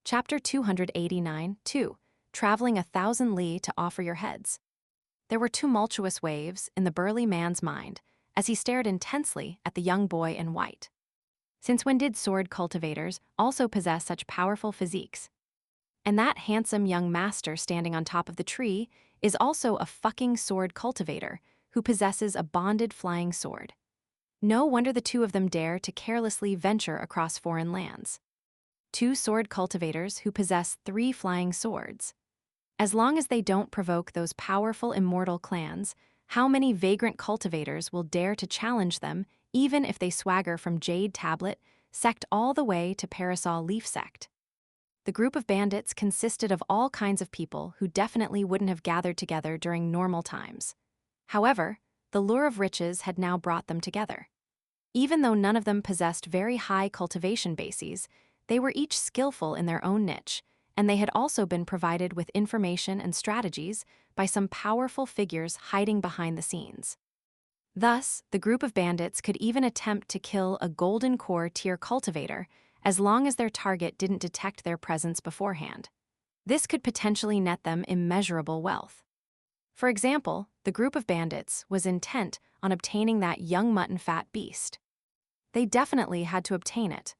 Chapter 289, 2. Traveling 1,000 li to offer your heads. There were tumultuous waves in the burly man's mind as he stared intensely at the young boy in white. Since when did sword cultivators also possess such powerful physiques? And that handsome young master standing on top of the tree is also a fucking sword cultivator who possesses a bonded flying sword. No wonder the two of them dare to carelessly venture across foreign lands. Two sword cultivators who possess 3 flying swords. As long as they don't provoke those powerful immortal clans, how many vagrant cultivators will dare to challenge them even if they swagger from Jade Tablet sect all the way to Parasol Leaf sect? The group of bandits consisted of all kinds of people who definitely wouldn't have gathered together during normal times. However, the lure of riches had now brought them together. Even though none of them possessed very high cultivation bases, they were each skillful in their own niche, and they had also been provided with information and strategies by some powerful figures hiding behind the scenes. Thus, the group of bandits could even attempt to kill a golden core tier cultivator as long as their target didn't detect their presence beforehand. This could potentially net them immeasurable wealth. For example, the group of bandits was intent on obtaining that young mutton fat beast. They definitely had to obtain it.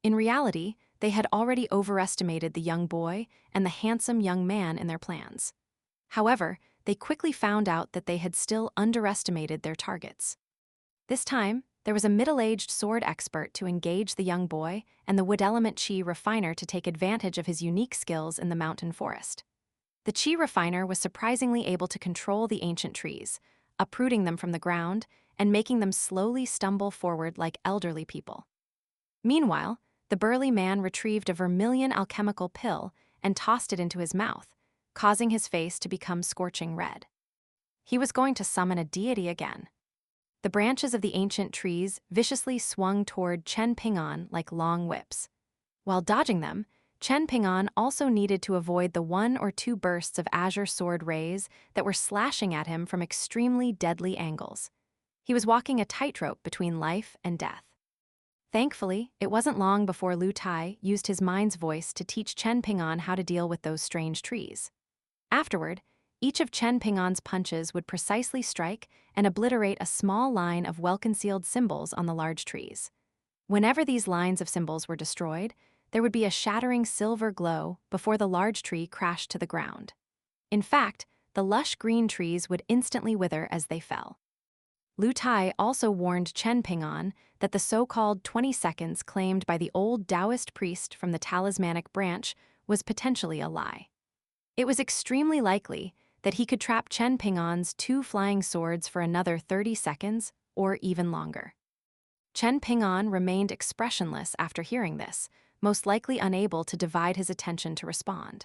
In reality, they had already overestimated the young boy and the handsome young man in their plans. However, they quickly found out that they had still underestimated their targets. This time, there was a middle-aged sword expert to engage the young boy and the wood element chi refiner to take advantage of his unique skills in the mountain forest. The chi refiner was surprisingly able to control the ancient trees, uprooting them from the ground and making them slowly stumble forward like elderly people. Meanwhile, the burly man retrieved a vermilion alchemical pill and tossed it into his mouth, causing his face to become scorching red. He was going to summon a deity again. The branches of the ancient trees viciously swung toward Chen Ping'an like long whips. While dodging them, Chen Ping'an also needed to avoid the 1 or 2 bursts of azure sword rays that were slashing at him from extremely deadly angles. He was walking a tightrope between life and death. Thankfully, it wasn't long before Lu Tai used his mind's voice to teach Chen Ping'an how to deal with those strange trees. Afterward, each of Chen Ping'an's punches would precisely strike and obliterate a small line of well-concealed symbols on the large trees. Whenever these lines of symbols were destroyed, there would be a shattering silver glow before the large tree crashed to the ground. In fact, the lush green trees would instantly wither as they fell. Lu Tai also warned Chen Ping'an that the so-called 20 seconds claimed by the old Taoist priest from the talismanic branch was potentially a lie. It was extremely likely that he could trap Chen Ping'an's 2 flying swords for another 30 seconds or even longer. Chen Ping'an remained expressionless after hearing this, most likely unable to divide his attention to respond.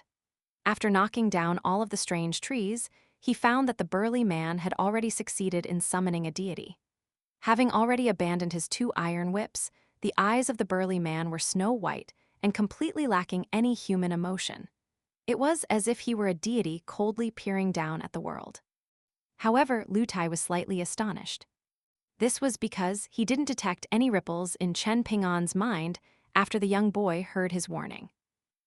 After knocking down all of the strange trees, he found that the burly man had already succeeded in summoning a deity. Having already abandoned his 2 iron whips, the eyes of the burly man were snow white and completely lacking any human emotion. It was as if he were a deity coldly peering down at the world. However, Lu Tai was slightly astonished. This was because he didn't detect any ripples in Chen Ping'an's mind after the young boy heard his warning.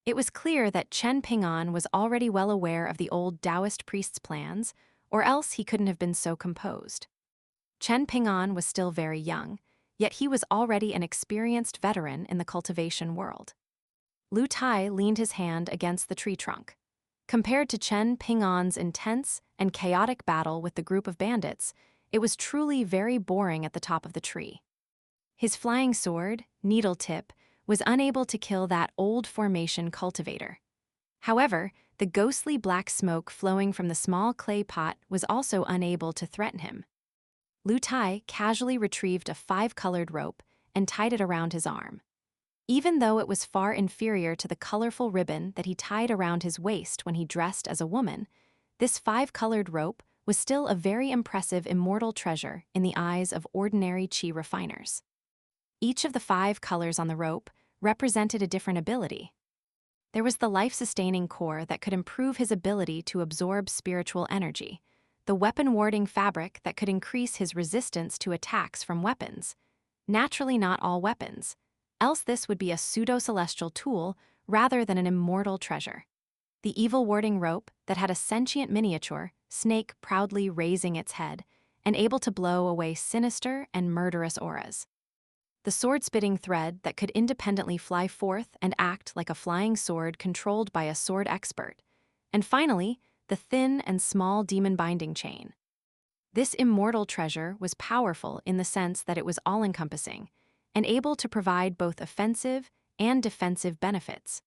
It was clear that Chen Ping'an was already well aware of the old Taoist priest's plans, or else he couldn't have been so composed. Chen Ping'an was still very young, yet he was already an experienced veteran in the cultivation world. Lu Tai leaned his hand against the tree trunk. Compared to Chen Ping'an's intense and chaotic battle with the group of bandits, it was truly very boring at the top of the tree. His flying sword, Needle Tip, was unable to kill that old formation cultivator. However, the ghostly black smoke flowing from the small clay pot was also unable to threaten him. Lu Tai casually retrieved a 5-colored rope and tied it around his arm. Even though it was far inferior to the colorful ribbon that he tied around his waist when he dressed as a woman, this 5-colored rope was still a very impressive immortal treasure in the eyes of ordinary chi refiners. Each of the 5 colors on the rope represented a different ability. There was the life-sustaining core that could improve his ability to absorb spiritual energy, the weapon-warding fabric that could increase his resistance to attacks from weapons. Naturally not all weapons, else this would be a pseudo-celestial tool rather than an immortal treasure. The evil warding rope that had a sentient miniature snake proudly raising its head and able to blow away sinister and murderous auras. The sword-spitting thread that could independently fly forth and act like a flying sword controlled by a sword expert. And finally, the thin and small demon binding chain. This immortal treasure was powerful in the sense that it was all-encompassing and able to provide both offensive and defensive benefits.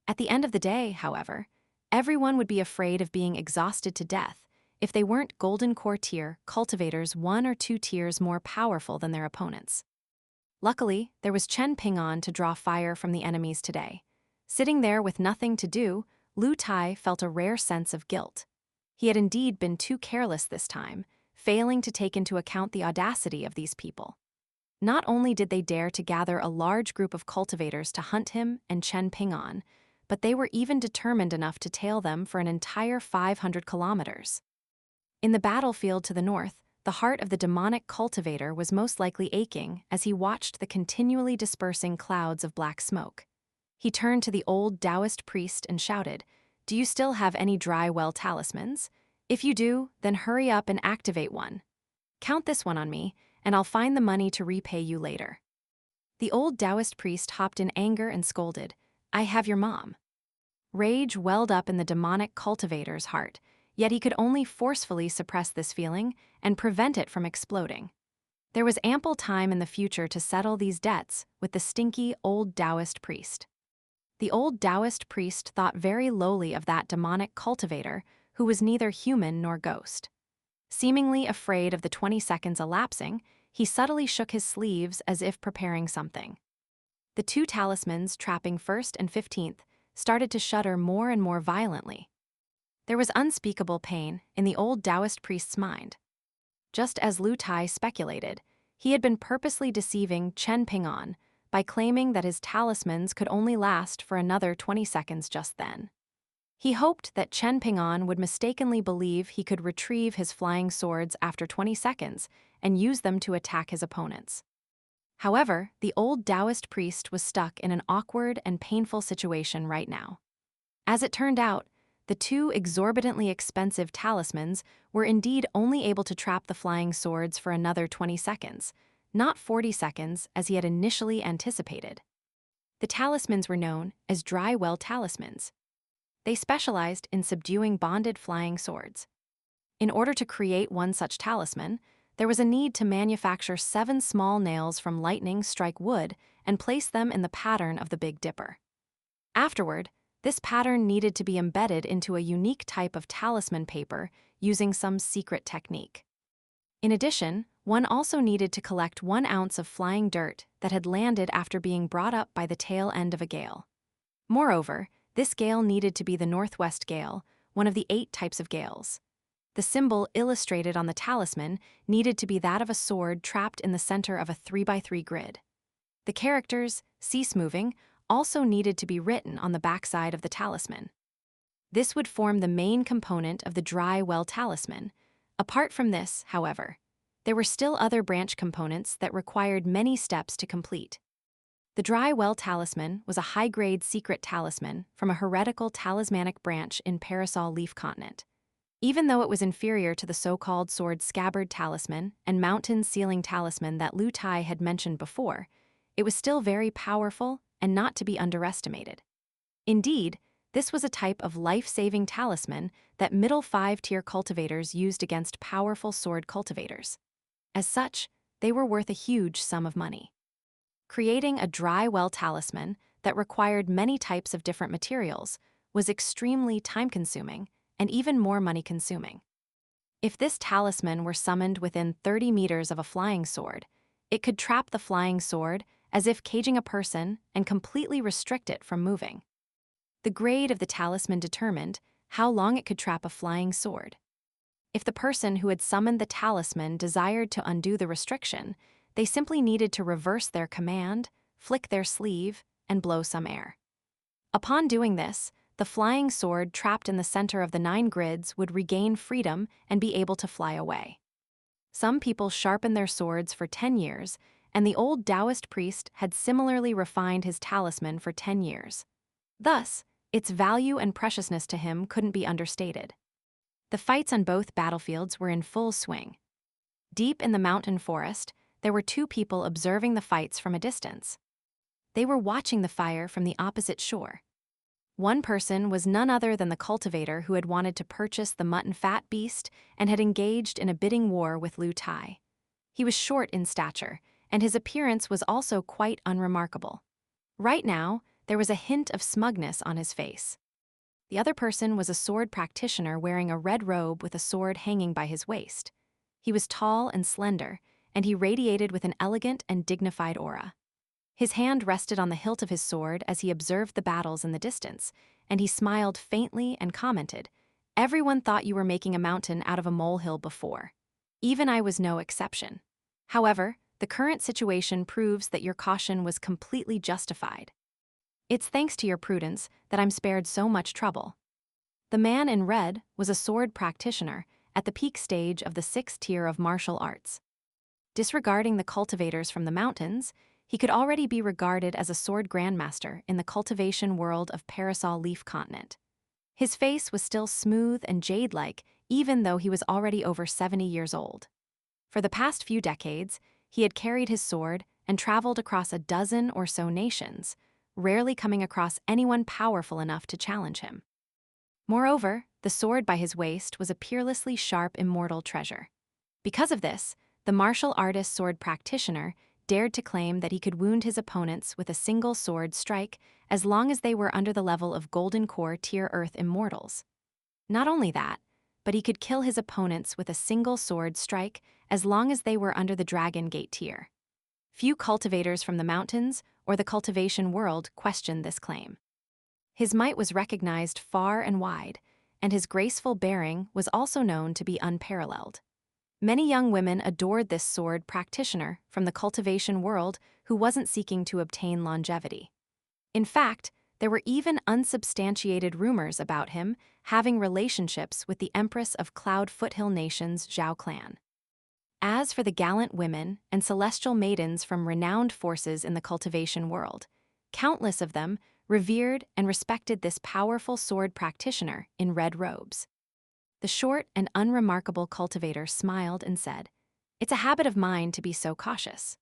At the end of the day, however, everyone would be afraid of being exhausted to death if they weren't Golden Core tier cultivators 1 or 2 tiers more powerful than their opponents. Luckily, there was Chen Ping'an to draw fire from the enemies today. Sitting there with nothing to do, Lu Tai felt a rare sense of guilt. He had indeed been too careless this time, failing to take into account the audacity of these people. Not only did they dare to gather a large group of cultivators to hunt him and Chen Ping'an, but they were even determined enough to tail them for an entire 500 kilometers. In the battlefield to the north, the heart of the demonic cultivator was most likely aching as he watched the continually dispersing clouds of black smoke. He turned to the old Taoist priest and shouted, "Do you still have any dry well talismans? If you do, then hurry up and activate one. Count this one on me, and I'll find the money to repay you later." The old Taoist priest hopped in anger and scolded, "I have your mom." Rage welled up in the demonic cultivator's heart, yet he could only forcefully suppress this feeling and prevent it from exploding. There was ample time in the future to settle these debts with the stinky old Taoist priest. The old Taoist priest thought very lowly of that demonic cultivator who was neither human nor ghost. Seemingly afraid of the 20 seconds elapsing, he subtly shook his sleeves as if preparing something. The 2 talismans, trapping 1st and 15th, started to shudder more and more violently. There was unspeakable pain in the old Taoist priest's mind. Just as Lu Tai speculated, he had been purposely deceiving Chen Ping'an by claiming that his talismans could only last for another 20 seconds just then. He hoped that Chen Ping'an would mistakenly believe he could retrieve his flying swords after 20 seconds and use them to attack his opponents. However, the old Taoist priest was stuck in an awkward and painful situation right now. As it turned out, the 2 exorbitantly expensive talismans were indeed only able to trap the flying swords for another 20 seconds, not 40 seconds as he had initially anticipated. The talismans were known as dry well talismans. They specialized in subduing bonded flying swords. In order to create one such talisman, there was a need to manufacture 7 small nails from lightning strike wood and place them in the pattern of the Big Dipper. Afterward, this pattern needed to be embedded into a unique type of talisman paper using some secret technique. In addition, one also needed to collect 1 ounce of flying dirt that had landed after being brought up by the tail end of a gale. Moreover, this gale needed to be the northwest gale, one of the 8 types of gales. The symbol illustrated on the talisman needed to be that of a sword trapped in the center of a 3x3 grid. The characters, "cease moving," also needed to be written on the backside of the talisman. This would form the main component of the dry well talisman. Apart from this, however, there were still other branch components that required many steps to complete. The dry well talisman was a high-grade secret talisman from a heretical talismanic branch in Parasol Leaf Continent. Even though it was inferior to the so-called sword scabbard talisman and mountain sealing talisman that Lu Tai had mentioned before, it was still very powerful and not to be underestimated. Indeed, this was a type of life-saving talisman that middle 5-tier cultivators used against powerful sword cultivators. As such, they were worth a huge sum of money. Creating a dry well talisman that required many types of different materials was extremely time-consuming and even more money-consuming. If this talisman were summoned within 30 meters of a flying sword, it could trap the flying sword as if caging a person and completely restrict it from moving. The grade of the talisman determined how long it could trap a flying sword. If the person who had summoned the talisman desired to undo the restriction, they simply needed to reverse their command, flick their sleeve, and blow some air. Upon doing this, the flying sword trapped in the center of the 9 grids would regain freedom and be able to fly away. Some people sharpened their swords for 10 years, and the old Taoist priest had similarly refined his talisman for 10 years. Thus, its value and preciousness to him couldn't be understated. The fights on both battlefields were in full swing. Deep in the mountain forest, there were two people observing the fights from a distance. They were watching the fire from the opposite shore. One person was none other than the cultivator who had wanted to purchase the mutton fat beast and had engaged in a bidding war with Lu Tai. He was short in stature, and his appearance was also quite unremarkable. Right now, there was a hint of smugness on his face. The other person was a sword practitioner wearing a red robe with a sword hanging by his waist. He was tall and slender, and he radiated with an elegant and dignified aura. His hand rested on the hilt of his sword as he observed the battles in the distance, and he smiled faintly and commented, "Everyone thought you were making a mountain out of a molehill before. Even I was no exception. However, the current situation proves that your caution was completely justified. It's thanks to your prudence that I'm spared so much trouble." The man in red was a sword practitioner at the peak stage of the 6th tier of martial arts. Disregarding the cultivators from the mountains, he could already be regarded as a sword grandmaster in the cultivation world of Parasol Leaf Continent. His face was still smooth and jade-like, even though he was already over 70 years old. For the past few decades, he had carried his sword and traveled across a dozen or so nations, rarely coming across anyone powerful enough to challenge him. Moreover, the sword by his waist was a peerlessly sharp immortal treasure. Because of this, the martial artist sword practitioner dared to claim that he could wound his opponents with a single sword strike as long as they were under the level of Golden Core Tier Earth Immortals. Not only that, but he could kill his opponents with a single sword strike as long as they were under the Dragon Gate tier. Few cultivators from the mountains or the cultivation world questioned this claim. His might was recognized far and wide, and his graceful bearing was also known to be unparalleled. Many young women adored this sword practitioner from the cultivation world who wasn't seeking to obtain longevity. In fact, there were even unsubstantiated rumors about him having relationships with the Empress of Cloud Foothill Nation's Zhao clan. As for the gallant women and celestial maidens from renowned forces in the cultivation world, countless of them revered and respected this powerful sword practitioner in red robes. The short and unremarkable cultivator smiled and said, "It's a habit of mine to be so cautious.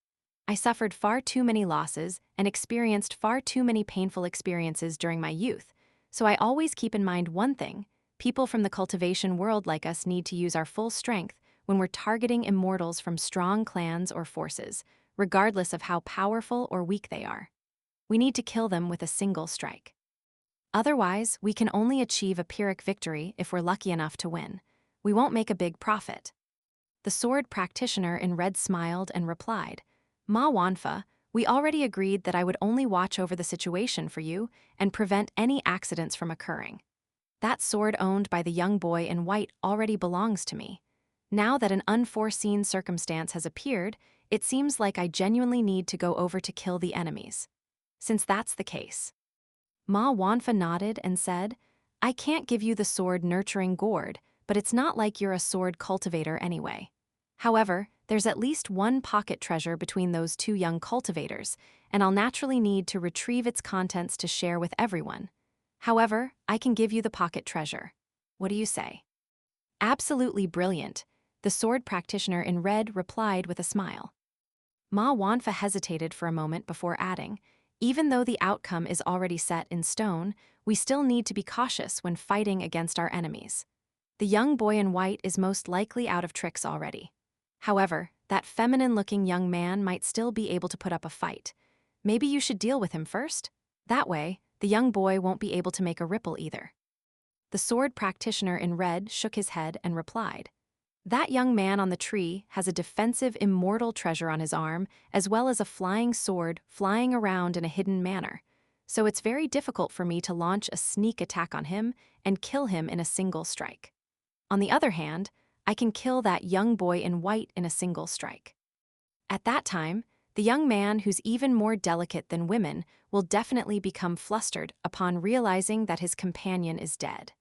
I suffered far too many losses and experienced far too many painful experiences during my youth, so I always keep in mind one thing: people from the cultivation world like us need to use our full strength when we're targeting immortals from strong clans or forces, regardless of how powerful or weak they are. We need to kill them with a single strike. Otherwise, we can only achieve a Pyrrhic victory if we're lucky enough to win. We won't make a big profit." The sword practitioner in red smiled and replied, "Ma Wanfa, we already agreed that I would only watch over the situation for you and prevent any accidents from occurring. That sword owned by the young boy in white already belongs to me. Now that an unforeseen circumstance has appeared, it seems like I genuinely need to go over to kill the enemies. Since that's the case." Ma Wanfa nodded and said, "I can't give you the sword nurturing gourd, but it's not like you're a sword cultivator anyway. However, there's at least one pocket treasure between those two young cultivators, and I'll naturally need to retrieve its contents to share with everyone. However, I can give you the pocket treasure. What do you say?" "Absolutely brilliant," the sword practitioner in red replied with a smile. Ma Wanfa hesitated for a moment before adding, "Even though the outcome is already set in stone, we still need to be cautious when fighting against our enemies. The young boy in white is most likely out of tricks already. However, that feminine-looking young man might still be able to put up a fight. Maybe you should deal with him first? That way, the young boy won't be able to make a ripple either." The sword practitioner in red shook his head and replied, "That young man on the tree has a defensive immortal treasure on his arm, as well as a flying sword flying around in a hidden manner, so it's very difficult for me to launch a sneak attack on him and kill him in a single strike. On the other hand, I can kill that young boy in white in a single strike. At that time, the young man who's even more delicate than women will definitely become flustered upon realizing that his companion is dead.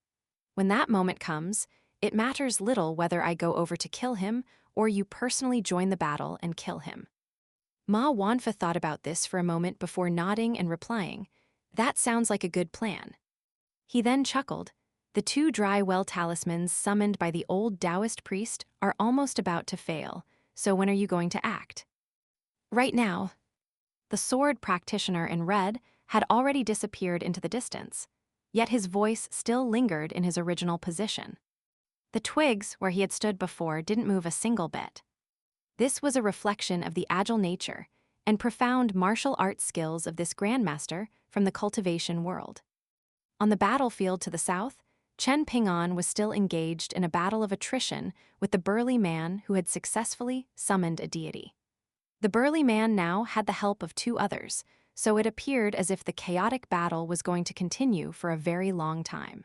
When that moment comes, it matters little whether I go over to kill him or you personally join the battle and kill him." Ma Wanfa thought about this for a moment before nodding and replying, That sounds like a good plan. He then chuckled. The two dry well talismans summoned by the old Taoist priest are almost about to fail, so when are you going to act? Right now. The sword practitioner in red had already disappeared into the distance, yet his voice still lingered in his original position. The twigs where he had stood before didn't move a single bit. This was a reflection of the agile nature and profound martial arts skills of this grandmaster from the cultivation world. On the battlefield to the south, Chen Ping'an was still engaged in a battle of attrition with the burly man who had successfully summoned a deity. The burly man now had the help of two others, so it appeared as if the chaotic battle was going to continue for a very long time.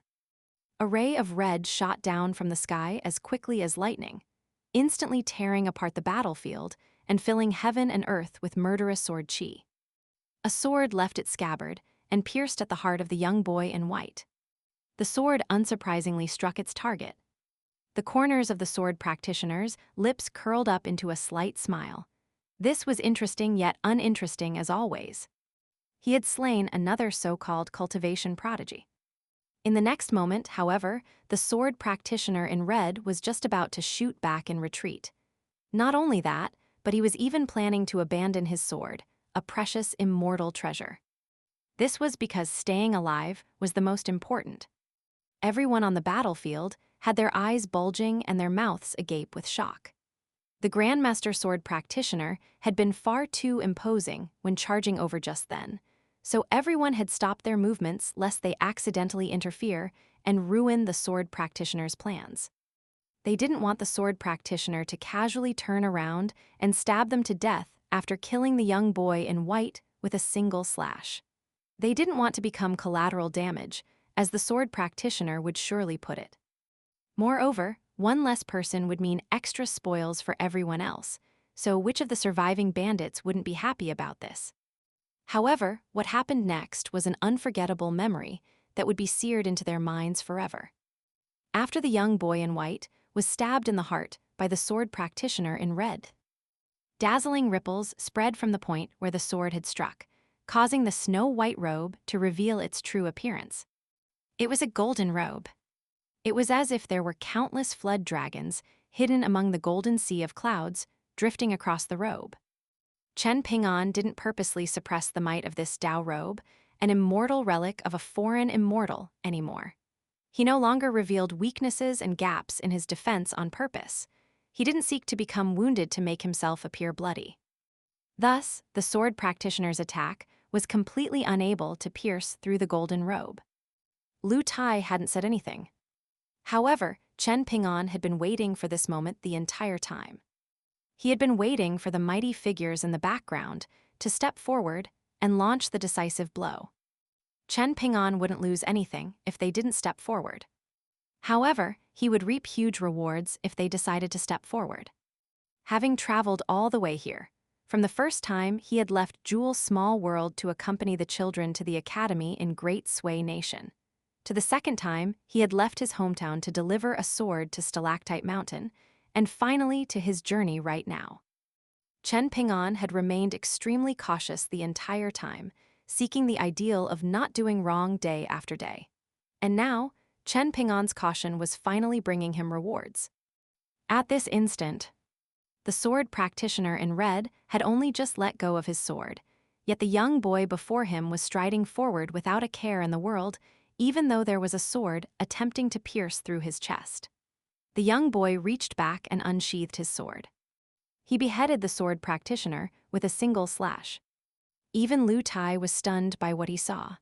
A ray of red shot down from the sky as quickly as lightning, instantly tearing apart the battlefield and filling heaven and earth with murderous sword chi. A sword left its scabbard and pierced at the heart of the young boy in white. The sword unsurprisingly struck its target. The corners of the sword practitioner's lips curled up into a slight smile. This was interesting yet uninteresting as always. He had slain another so-called cultivation prodigy. In the next moment, however, the sword practitioner in red was just about to shoot back in retreat. Not only that, but he was even planning to abandon his sword, a precious immortal treasure. This was because staying alive was the most important. Everyone on the battlefield had their eyes bulging and their mouths agape with shock. The Grandmaster Sword Practitioner had been far too imposing when charging over just then, so everyone had stopped their movements lest they accidentally interfere and ruin the Sword Practitioner's plans. They didn't want the Sword Practitioner to casually turn around and stab them to death after killing the young boy in white with a single slash. They didn't want to become collateral damage, as the Sword Practitioner would surely put it. Moreover, one less person would mean extra spoils for everyone else, so which of the surviving bandits wouldn't be happy about this? However, what happened next was an unforgettable memory that would be seared into their minds forever. After the young boy in white was stabbed in the heart by the sword practitioner in red. Dazzling ripples spread from the point where the sword had struck, causing the snow-white robe to reveal its true appearance. It was a golden robe. It was as if there were countless flood dragons hidden among the golden sea of clouds drifting across the robe. Chen Ping'an didn't purposely suppress the might of this Dao robe, an immortal relic of a foreign immortal, anymore. He no longer revealed weaknesses and gaps in his defense on purpose. He didn't seek to become wounded to make himself appear bloody. Thus, the sword practitioner's attack was completely unable to pierce through the golden robe. Lu Tai hadn't said anything. However, Chen Ping'an had been waiting for this moment the entire time. He had been waiting for the mighty figures in the background to step forward and launch the decisive blow. Chen Ping'an wouldn't lose anything if they didn't step forward. However, he would reap huge rewards if they decided to step forward. Having traveled all the way here, from the first time he had left Jewel's small world to accompany the children to the academy in Great Sway Nation, to the second time he had left his hometown to deliver a sword to Stalactite Mountain, and finally to his journey right now. Chen Ping'an had remained extremely cautious the entire time, seeking the ideal of not doing wrong day after day. And now, Chen Ping'an's caution was finally bringing him rewards. At this instant, the sword practitioner in red had only just let go of his sword, yet the young boy before him was striding forward without a care in the world, even though there was a sword attempting to pierce through his chest. The young boy reached back and unsheathed his sword. He beheaded the sword practitioner with a single slash. Even Lu Tai was stunned by what he saw.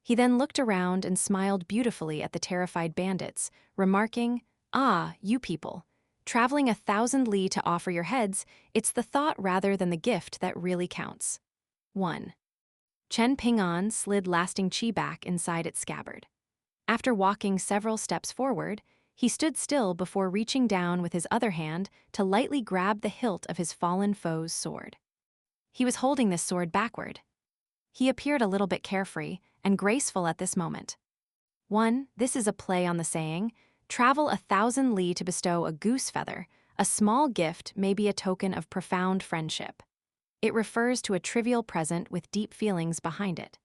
He then looked around and smiled beautifully at the terrified bandits, remarking, "Ah, you people. Traveling 1,000 li to offer your heads, it's the thought rather than the gift that really counts." 1. Chen Ping'an slid lasting chi back inside its scabbard. After walking several steps forward, he stood still before reaching down with his other hand to lightly grab the hilt of his fallen foe's sword. He was holding this sword backward. He appeared a little bit carefree and graceful at this moment. 1. This is a play on the saying, travel 1,000 li to bestow a goose feather. A small gift may be a token of profound friendship. It refers to a trivial present with deep feelings behind it.